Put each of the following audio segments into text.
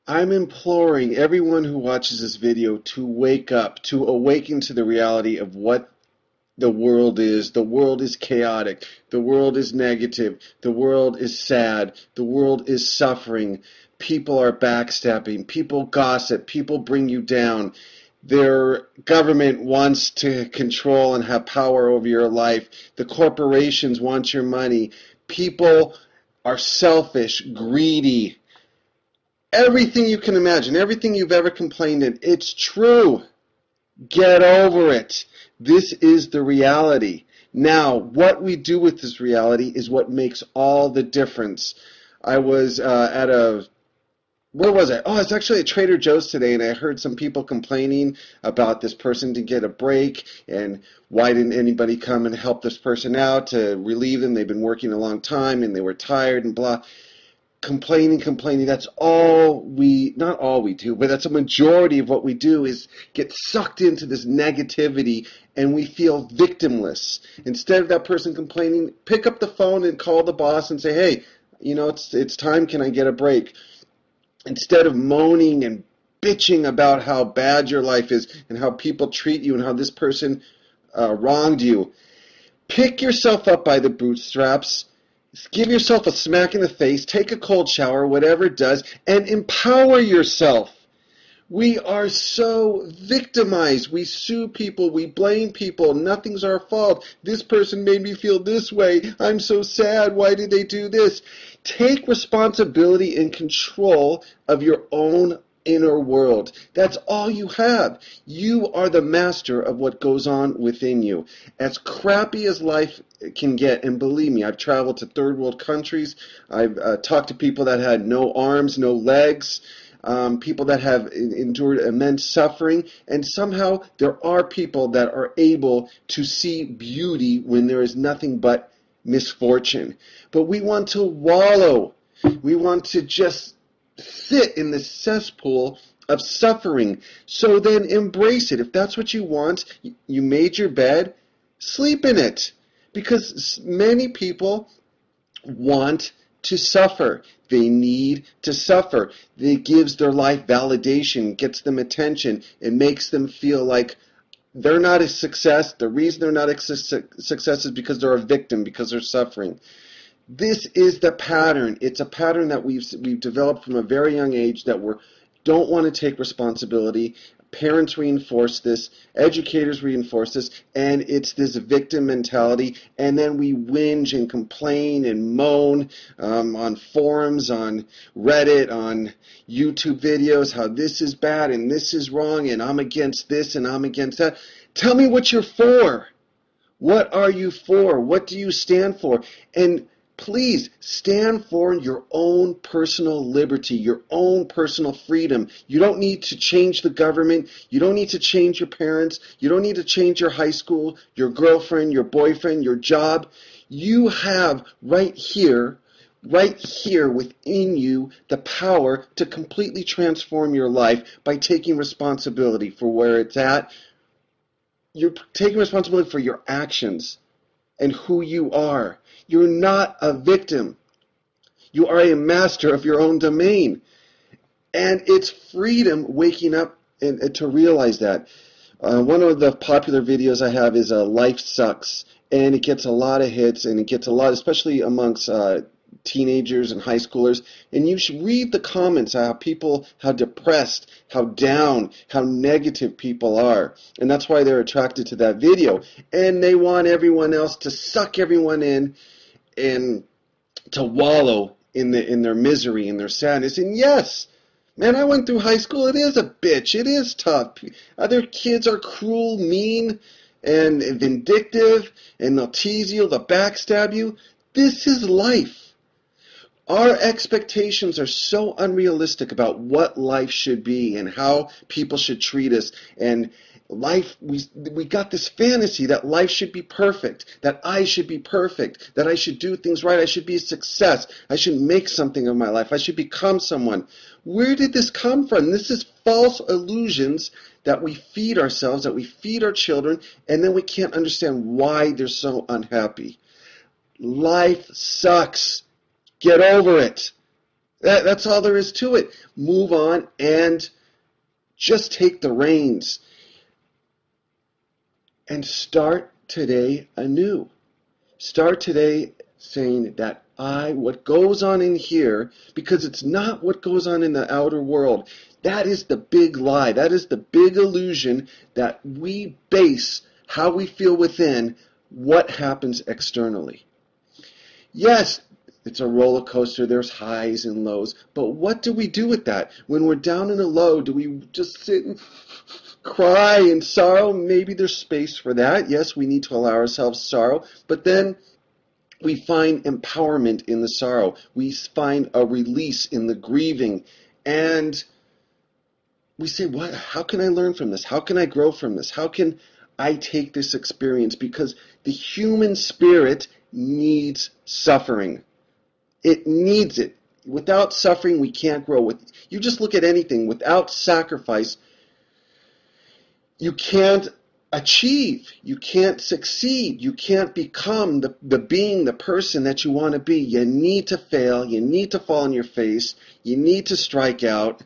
I'm imploring everyone who watches this video to wake up, to awaken to the reality of what the world is. The world is chaotic. The world is negative. The world is sad. The world is suffering. People are backstabbing. People gossip. People bring you down. Their government wants to control and have power over your life. The corporations want your money. People are selfish, greedy. Everything you can imagine, everything you've ever complained of, it's true. Get over it. This is the reality. Now, what we do with this reality is what makes all the difference. I was where was I? Oh, it's actually at Trader Joe's today, and I heard some people complaining about this person to get a break, and why didn't anybody come and help this person out to relieve them? They've been working a long time, and they were tired, and blah. Complaining. That's not all we do, but that's a majority of what we do is get sucked into this negativity and we feel victimless. Instead of that person complaining, pick up the phone and call the boss and say, hey, it's time, can I get a break? Instead of moaning and bitching about how bad your life is and how people treat you and how this person wronged you, pick yourself up by the bootstraps. Give yourself a smack in the face, take a cold shower, whatever it does, and empower yourself. We are so victimized. We sue people. We blame people. Nothing's our fault. This person made me feel this way. I'm so sad. Why did they do this? Take responsibility and control of your own inner world. That's all you have. You are the master of what goes on within you. As crappy as life can get, and believe me, I've traveled to third world countries. I've talked to people that had no arms, no legs, people that have endured immense suffering, and somehow there are people that are able to see beauty when there is nothing but misfortune. But we want to wallow. We want to just sit in the cesspool of suffering. So then embrace it. If that's what you want, you made your bed, sleep in it. Because many people want to suffer. They need to suffer. It gives their life validation, gets them attention. It makes them feel like they're not a success. The reason they're not a success is because they're a victim, because they're suffering. This is the pattern. It's a pattern that we've developed from a very young age that we don't want to take responsibility. Parents reinforce this, educators reinforce this, and it's this victim mentality. And then we whinge and complain and moan on forums, on Reddit, on YouTube videos, how this is bad and this is wrong, and I'm against this and I'm against that. Tell me what you're for. What are you for? What do you stand for? And please stand for your own personal liberty, your own personal freedom. You don't need to change the government. You don't need to change your parents. You don't need to change your high school, your girlfriend, your boyfriend, your job. You have right here within you the power to completely transform your life by taking responsibility for where it's at. You're taking responsibility for your actions and who you are. You're not a victim. You are a master of your own domain. And it's freedom waking up and to realize that. One of the popular videos I have is Life Sucks. And it gets a lot of hits, and it gets a lot, especially amongst teenagers and high schoolers. And you should read the comments, how depressed, how down, how negative people are. And that's why they're attracted to that video. And they want everyone else to suck everyone in and to wallow in their misery, in their sadness. And yes, man, I went through high school. It is a bitch. It is tough. Other kids are cruel, mean, and vindictive, and they'll tease you, they'll backstab you. This is life. Our expectations are so unrealistic about what life should be and how people should treat us. And life, we got this fantasy that life should be perfect, that I should be perfect, that I should do things right, I should be a success, I should make something of my life, I should become someone. Where did this come from? This is false illusions that we feed ourselves, that we feed our children, and then we can't understand why they're so unhappy. Life sucks. Get over it. That's all there is to it. Move on and just take the reins and start today anew. Start today saying that what goes on in here, because it's not what goes on in the outer world. That is the big lie. That is the big illusion that we base how we feel within what happens externally. Yes, it's a roller coaster. There's highs and lows. But what do we do with that? When we're down in a low, do we just sit and cry and sorrow? Maybe there's space for that. Yes, we need to allow ourselves sorrow. But then we find empowerment in the sorrow. We find a release in the grieving. And we say, "What? How can I learn from this? How can I grow from this? How can I take this experience?" Because the human spirit needs suffering. It needs it. Without suffering, we can't grow. You just look at anything. Without sacrifice, you can't achieve. You can't succeed. You can't become the being, the person that you want to be. You need to fail. You need to fall on your face. You need to strike out.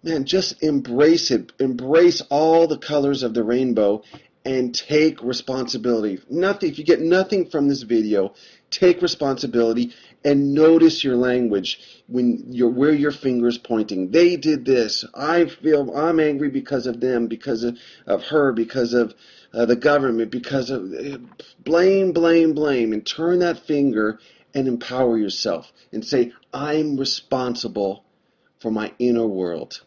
Man, just embrace it. Embrace all the colors of the rainbow and take responsibility. If you get nothing from this video, take responsibility and notice your language where your finger's pointing. They did this. I'm angry because of them, because of her, because of the government, because of blame, blame, blame, and turn that finger and empower yourself and say, I'm responsible for my inner world.